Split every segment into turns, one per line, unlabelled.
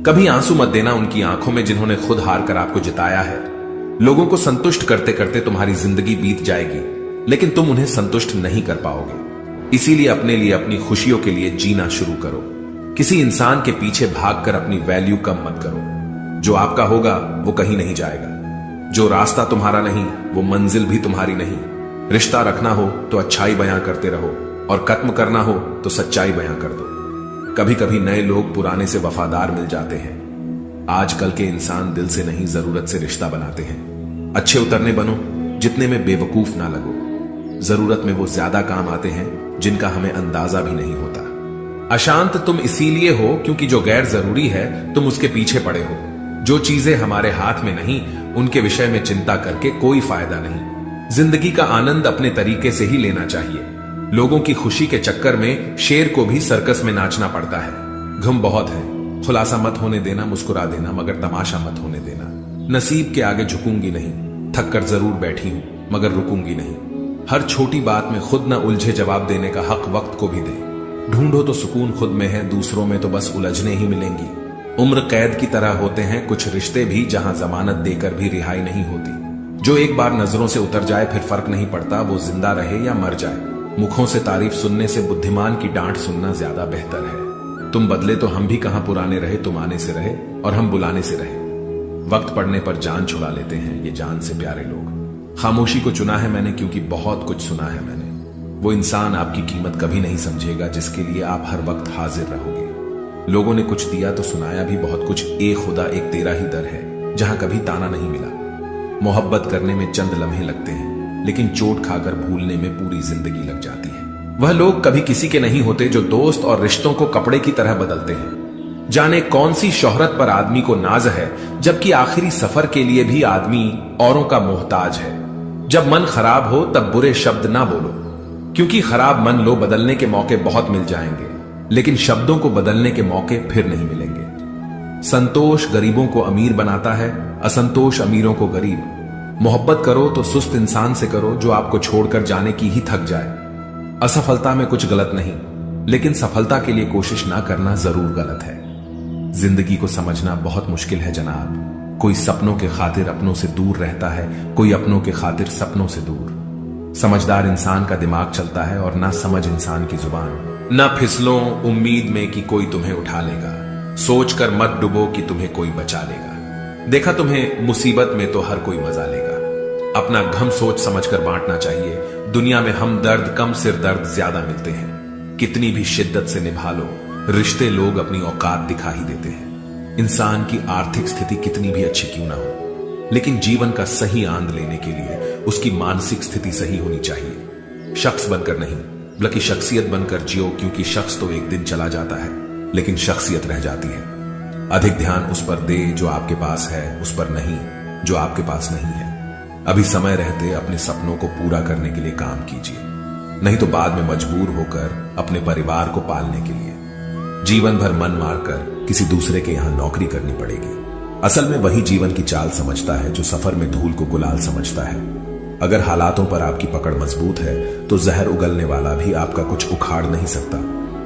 कभी आंसू मत देना उनकी आंखों में जिन्होंने खुद हार कर आपको जिताया है। लोगों को संतुष्ट करते करते तुम्हारी जिंदगी बीत जाएगी, लेकिन तुम उन्हें संतुष्ट नहीं कर पाओगे। इसीलिए अपने लिए, अपनी खुशियों के लिए जीना शुरू करो। किसी इंसान के पीछे भागकर अपनी वैल्यू कम मत करो। जो आपका होगा वो कहीं नहीं जाएगा। जो रास्ता तुम्हारा नहीं वो मंजिल भी तुम्हारी नहीं। रिश्ता रखना हो तो अच्छाई बयां करते रहो, और खत्म करना हो तो सच्चाई बयां कर दो। कभी कभी नए लोग पुराने से वफादार मिल जाते हैं। आजकल के इंसान दिल से नहीं, जरूरत से रिश्ता बनाते हैं। अच्छे उतरने बनो, जितने में बेवकूफ ना लगो। जरूरत में वो ज्यादा काम आते हैं जिनका हमें अंदाजा भी नहीं होता। अशांत तुम इसीलिए हो क्योंकि जो गैर जरूरी है तुम उसके पीछे पड़े हो। जो चीजें हमारे हाथ में नहीं उनके विषय में चिंता करके कोई फायदा नहीं। जिंदगी का आनंद अपने तरीके से ही लेना चाहिए। लोगों की खुशी के चक्कर में शेर को भी सर्कस में नाचना पड़ता है। गम बहुत है, खुलासा मत होने देना, मुस्कुरा देना, मगर तमाशा मत होने देना। नसीब के आगे झुकूंगी नहीं, थक कर जरूर बैठी हूं मगर रुकूंगी नहीं। हर छोटी बात में खुद न उलझे, जवाब देने का हक वक्त को भी दे। ढूंढो तो सुकून खुद में है, दूसरों में तो बस उलझने ही मिलेंगी। उम्र कैद की तरह होते हैं कुछ रिश्ते भी, जहां जमानत देकर भी रिहाई नहीं होती। जो एक बार नजरों से उतर जाए फिर फर्क नहीं पड़ता वो जिंदा रहे या मर जाए। मुखों से तारीफ सुनने से बुद्धिमान की डांट सुनना ज्यादा बेहतर है। तुम बदले तो हम भी कहां पुराने रहे, तुम आने से रहे और हम बुलाने से रहे। वक्त पड़ने पर जान छुड़ा लेते हैं ये जान से प्यारे लोग। खामोशी को चुना है मैंने क्योंकि बहुत कुछ सुना है मैंने। वो इंसान आपकी कीमत कभी नहीं समझेगा जिसके लिए आप हर वक्त हाजिर रहोगे। लोगों ने कुछ दिया तो सुनाया भी बहुत कुछ। एक खुदा एक तेरा ही दर है जहां कभी ताना नहीं मिला। मोहब्बत करने में चंद लम्हे लगते हैं, लेकिन चोट खाकर भूलने में पूरी जिंदगी लग जाती है। वह लोग कभी किसी के नहीं होते जो दोस्त और रिश्तों को कपड़े की तरह बदलते हैं। जाने कौन सी शोहरत पर आदमी को नाज है, जबकि आखिरी सफर के लिए भी आदमी औरों का मोहताज है। जब मन खराब हो तब बुरे शब्द ना बोलो, क्योंकि खराब मन लो बदलने के मौके बहुत मिल जाएंगे, लेकिन शब्दों को बदलने के मौके फिर नहीं मिलेंगे। संतोष गरीबों को अमीर बनाता है, असंतोष अमीरों को गरीब। मोहब्बत करो तो सुस्त इंसान से करो जो आपको छोड़कर जाने की ही थक जाए। असफलता में कुछ गलत नहीं, लेकिन सफलता के लिए कोशिश ना करना जरूर गलत है। जिंदगी को समझना बहुत मुश्किल है जनाब। कोई सपनों के खातिर अपनों से दूर रहता है, कोई अपनों के खातिर सपनों से दूर। समझदार इंसान का दिमाग चलता है और ना समझ इंसान की जुबान। ना फिसलो उम्मीद में कि कोई तुम्हें उठा लेगा, सोचकर मत डुबो कि तुम्हें कोई बचा लेगा। देखा तुम्हें मुसीबत में तो हर कोई मजा लेगा। अपना गम सोच समझकर बांटना चाहिए। दुनिया में हम दर्द कम, सिर दर्द ज्यादा मिलते हैं। कितनी भी शिद्दत से निभा लो, रिश्ते लोग अपनी औकात दिखा ही देते हैं। इंसान की आर्थिक स्थिति कितनी भी अच्छी क्यों ना हो, लेकिन जीवन का सही आनंद लेने के लिए उसकी मानसिक स्थिति सही होनी चाहिए। शख्स बनकर नहीं, बल्कि शख्सियत बनकर जियो, क्योंकि शख्स तो एक दिन चला जाता है लेकिन शख्सियत रह जाती है। अधिक ध्यान उस पर दे जो आपके पास है, उस पर नहीं जो आपके पास नहीं है। अभी समय रहते अपने सपनों को पूरा करने के लिए काम कीजिए, नहीं तो बाद में मजबूर होकर अपने परिवार को पालने के लिए जीवन भर मन मारकर किसी दूसरे के यहां नौकरी करनी पड़ेगी। असल में वही जीवन की चाल समझता है जो सफर में धूल को गुलाल समझता है। अगर हालातों पर आपकी पकड़ मजबूत है तो जहर उगलने वाला भी आपका कुछ उखाड़ नहीं सकता।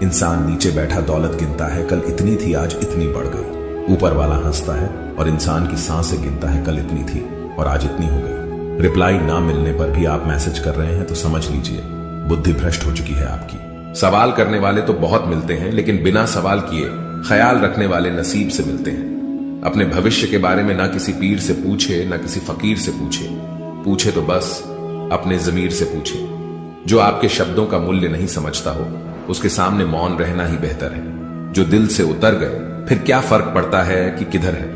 इंसान नीचे बैठा दौलत गिनता है, कल इतनी थी आज इतनी बढ़ गई। ऊपर वाला हंसता है और इंसान की सांसें गिनता है, कल इतनी थी और आज इतनी हो गई। रिप्लाई ना मिलने पर भी आप मैसेज कर रहे हैं तो समझ लीजिए बुद्धि भ्रष्ट हो चुकी है आपकी। सवाल करने वाले तो बहुत मिलते हैं, लेकिन बिना सवाल किए ख्याल रखने वाले नसीब से मिलते हैं। अपने भविष्य के बारे में ना किसी पीर से पूछे, ना किसी फकीर से पूछे। पूछे तो बस अपने जमीर से पूछे। जो आपके शब्दों का मूल्य नहीं समझता हो उसके सामने मौन रहना ही बेहतर है। जो दिल से उतर गए फिर क्या फर्क पड़ता है कि किधर है।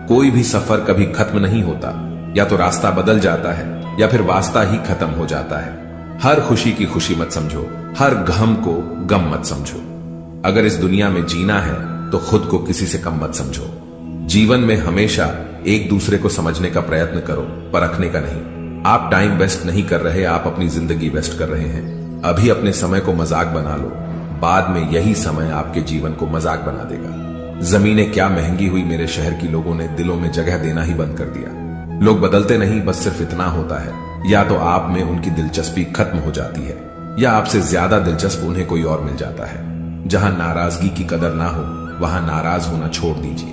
कोई भी सफर कभी खत्म नहीं होता, या तो रास्ता बदल जाता है या फिर वास्ता ही खत्म हो जाता है। हर खुशी की खुशी मत समझो, हर गम को गम मत समझो। अगर इस दुनिया में जीना है तो खुद को किसी से कम मत समझो। जीवन में हमेशा एक दूसरे को समझने का प्रयत्न करो, परखने का नहीं। आप टाइम वेस्ट नहीं कर रहे, आप अपनी जिंदगी वेस्ट कर रहे हैं। अभी अपने समय को मजाक बना लो, बाद में यही समय आपके जीवन को मजाक बना देगा। जमीनें क्या महंगी हुई मेरे शहर की लोगों ने दिलों में जगह देना ही बंद कर दिया। लोग बदलते नहीं, बस सिर्फ इतना होता है, या तो आप में उनकी दिलचस्पी खत्म हो जाती है या आपसे ज्यादा दिलचस्प उन्हें कोई और मिल जाता है। जहां नाराजगी की कदर ना हो वहां नाराज होना छोड़ दीजिए।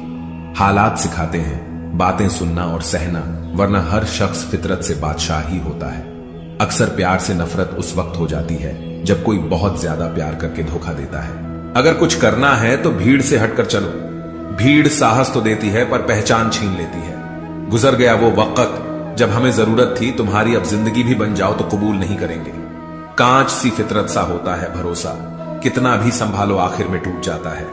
हालात सिखाते हैं बातें सुनना और सहना, वरना हर शख्स फितरत से बादशाह ही होता है। अक्सर प्यार से नफरत उस वक्त हो जाती है जब कोई बहुत ज्यादा प्यार करके धोखा देता है। अगर कुछ करना है तो भीड़ से हटकर चलो। भीड़ साहस तो देती है पर पहचान छीन लेती है। गुजर गया वो वक्त जब हमें जरूरत थी तुम्हारी, अब जिंदगी भी बन जाओ तो कबूल नहीं करेंगे। कांच सी फितरत सा होता है भरोसा, कितना भी संभालो आखिर में टूट जाता है।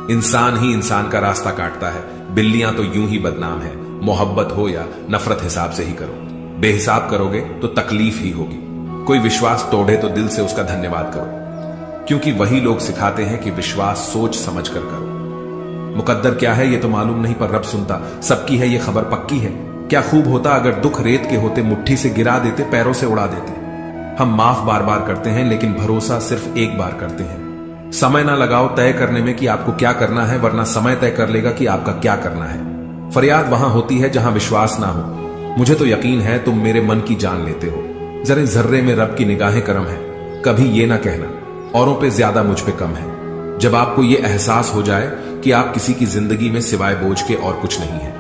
इंसान ही इंसान का रास्ता काटता है, बिल्लियां तो यूं ही बदनाम है। मोहब्बत हो या नफरत हिसाब से ही करो, बेहिसाब करोगे तो तकलीफ ही होगी। कोई विश्वास तोड़े तो दिल से उसका धन्यवाद करो, क्योंकि वही लोग सिखाते हैं कि विश्वास सोच समझ कर करो। मुकद्दर क्या है ये तो मालूम नहीं, पर रब सुनता सबकी है ये खबर पक्की है। क्या खूब होता अगर दुख रेत के होते, मुट्ठी से गिरा देते, पैरों से उड़ा देते। हम माफ बार बार करते हैं लेकिन भरोसा सिर्फ एक बार करते हैं। समय ना लगाओ तय करने में कि आपको क्या करना है, वरना समय तय कर लेगा कि आपका क्या करना है। फरियाद वहां होती है जहां विश्वास ना हो। मुझे तो यकीन है तुम मेरे मन की जान लेते हो, जरे जर्रे में रब की निगाहें करम है। कभी ये ना कहना औरों पे ज्यादा मुझ पे कम है। जब आपको ये एहसास हो जाए कि आप किसी की जिंदगी में सिवाय बोझ के और कुछ नहीं है,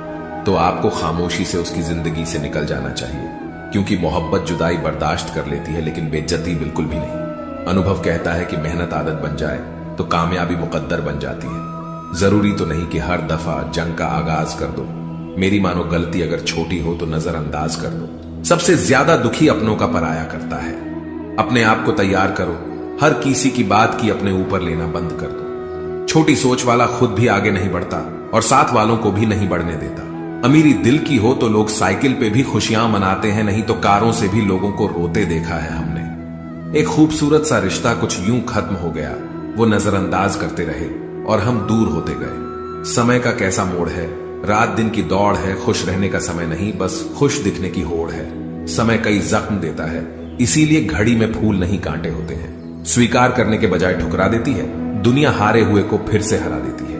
तो आपको खामोशी से उसकी जिंदगी से निकल जाना चाहिए, क्योंकि मोहब्बत जुदाई बर्दाश्त कर लेती है लेकिन बेइज्जती बिल्कुल भी नहीं। अनुभव कहता है कि मेहनत आदत बन जाए तो कामयाबी मुकद्दर बन जाती है। जरूरी तो नहीं कि हर दफा जंग का आगाज कर दो। मेरी मानो गलती अगर छोटी हो तो नजरअंदाज कर दो। सबसे ज्यादा दुखी अपनों का पराया करता है। अपने आप को तैयार करो, हर किसी की बात की अपने ऊपर लेना बंद कर दो। छोटी सोच वाला खुद भी आगे नहीं बढ़ता और साथ वालों को भी नहीं बढ़ने देता। अमीरी दिल की हो तो लोग साइकिल पे भी खुशियां मनाते हैं, नहीं तो कारों से भी लोगों को रोते देखा है हमने। एक खूबसूरत सा रिश्ता कुछ यूं खत्म हो गया, वो नजरअंदाज करते रहे और हम दूर होते गए। समय का कैसा मोड़ है, रात दिन की दौड़ है, खुश रहने का समय नहीं, बस खुश दिखने की होड़ है। समय कई जख्म देता है, इसीलिए घड़ी में फूल नहीं कांटे होते हैं। स्वीकार करने के बजाय ठुकरा देती है, दुनिया हारे हुए को फिर से हरा देती है।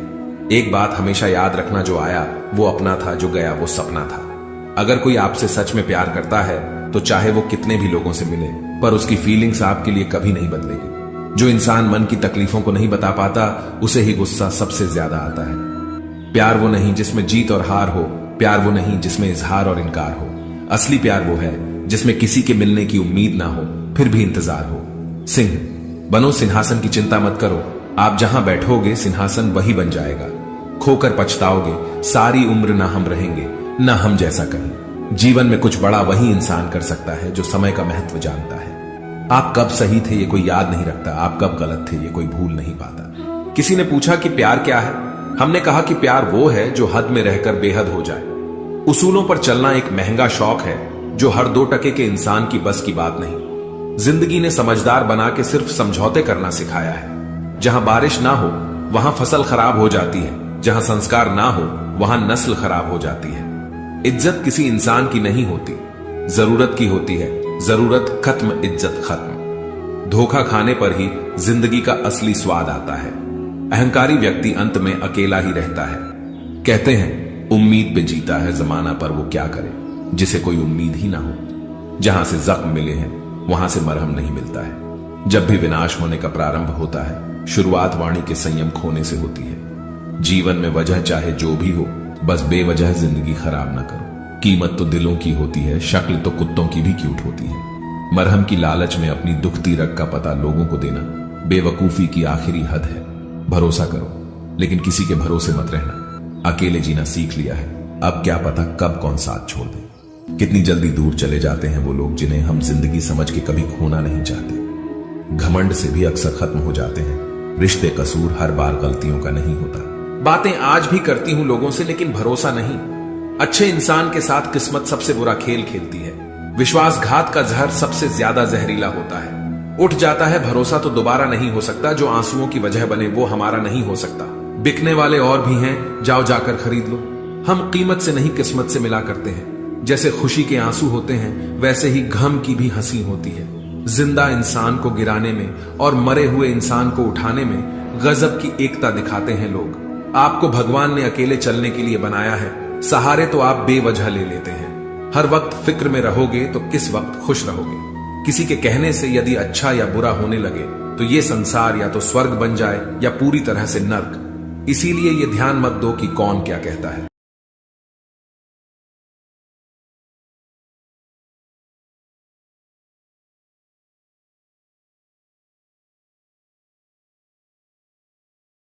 एक बात हमेशा याद रखना, जो आया वो अपना था, जो गया वो सपना था। अगर कोई आपसे सच में प्यार करता है तो चाहे वो कितने भी लोगों से मिले, पर उसकी फीलिंग्स आपके लिए कभी नहीं बदलेगी। जो इंसान मन की तकलीफों को नहीं बता पाता, उसे ही गुस्सा सबसे ज्यादा आता है। प्यार वो नहीं जिसमें जीत और हार हो, प्यार वो नहीं जिसमें इजहार और इनकार हो। असली प्यार वो है जिसमें किसी के मिलने की उम्मीद ना हो, फिर भी इंतजार हो। सिंह बनो, सिंहासन की चिंता मत करो, आप जहां बैठोगे सिंहासन वही बन जाएगा। खोकर पछताओगे, सारी उम्र ना हम रहेंगे ना हम जैसा कहीं। जीवन में कुछ बड़ा वही इंसान कर सकता है जो समय का महत्व जानता है। आप कब सही थे ये कोई याद नहीं रखता, आप कब गलत थे ये कोई भूल नहीं पाता। किसी ने पूछा कि प्यार क्या है, हमने कहा कि प्यार वो है जो हद में रहकर बेहद हो जाए। उसूलों पर चलना एक महंगा शौक है जो हर 2 टके के इंसान की बस की बात नहीं। जिंदगी ने समझदार बना के सिर्फ समझौते करना सिखाया है। जहां बारिश ना हो वहां फसल खराब हो जाती है, जहां संस्कार ना हो वहां नस्ल खराब हो जाती है। इज्जत किसी इंसान की नहीं होती, जरूरत की होती है। जरूरत खत्म, इज्जत खत्म। धोखा खाने पर ही जिंदगी का असली स्वाद आता है। अहंकारी व्यक्ति अंत में अकेला ही रहता है। कहते हैं उम्मीद पे जीता है जमाना, पर वो क्या करे जिसे कोई उम्मीद ही ना हो। जहां से जख्म मिले हैं वहां से मरहम नहीं मिलता है। जब भी विनाश होने का प्रारंभ होता है, शुरुआत वाणी के संयम खोने से होती है। जीवन में वजह चाहे जो भी हो, बस बेवजह जिंदगी खराब ना करो। कीमत तो दिलों की होती है, शक्ल तो कुत्तों की भी क्यूट होती है। मरहम की लालच में अपनी दुखती रग का पता लोगों को देना बेवकूफी की आखिरी हद है। भरोसा करो लेकिन किसी के भरोसे मत रहना। अकेले जीना सीख लिया है, अब क्या पता कब कौन साथ छोड़ दे। कितनी जल्दी दूर चले जाते हैं वो लोग जिन्हें हम जिंदगी समझ के कभी खोना नहीं चाहते। घमंड से भी अक्सर खत्म हो जाते हैं। रिश्ते कसूर हर बार गलतियों का नहीं होता। बातें आज भी करती हूं लोगों से लेकिन भरोसा नहीं। अच्छे इंसान के साथ किस्मत सबसे बुरा खेल खेलती है। विश्वासघात का जहर सबसे ज्यादा जहरीला होता है। उठ जाता है भरोसा तो दोबारा नहीं हो सकता। जो आंसुओं की वजह बने वो हमारा नहीं हो सकता। बिकने वाले और भी हैं, जाओ जाकर खरीद लो। हम कीमत से नहीं किस्मत से मिला करते हैं। जैसे खुशी के आंसू होते हैं वैसे ही गम की भी हंसी होती है। जिंदा इंसान को गिराने में और मरे हुए इंसान को उठाने में गजब की एकता दिखाते हैं लोग। आपको भगवान ने अकेले चलने के लिए बनाया है, सहारे तो आप बेवजह ले लेते हैं। हर वक्त फिक्र में रहोगे तो किस वक्त खुश रहोगे। किसी के कहने से यदि अच्छा या बुरा होने लगे तो ये संसार या तो स्वर्ग बन जाए या पूरी तरह से नर्क। इसीलिए ये ध्यान मत दो कि कौन क्या कहता है।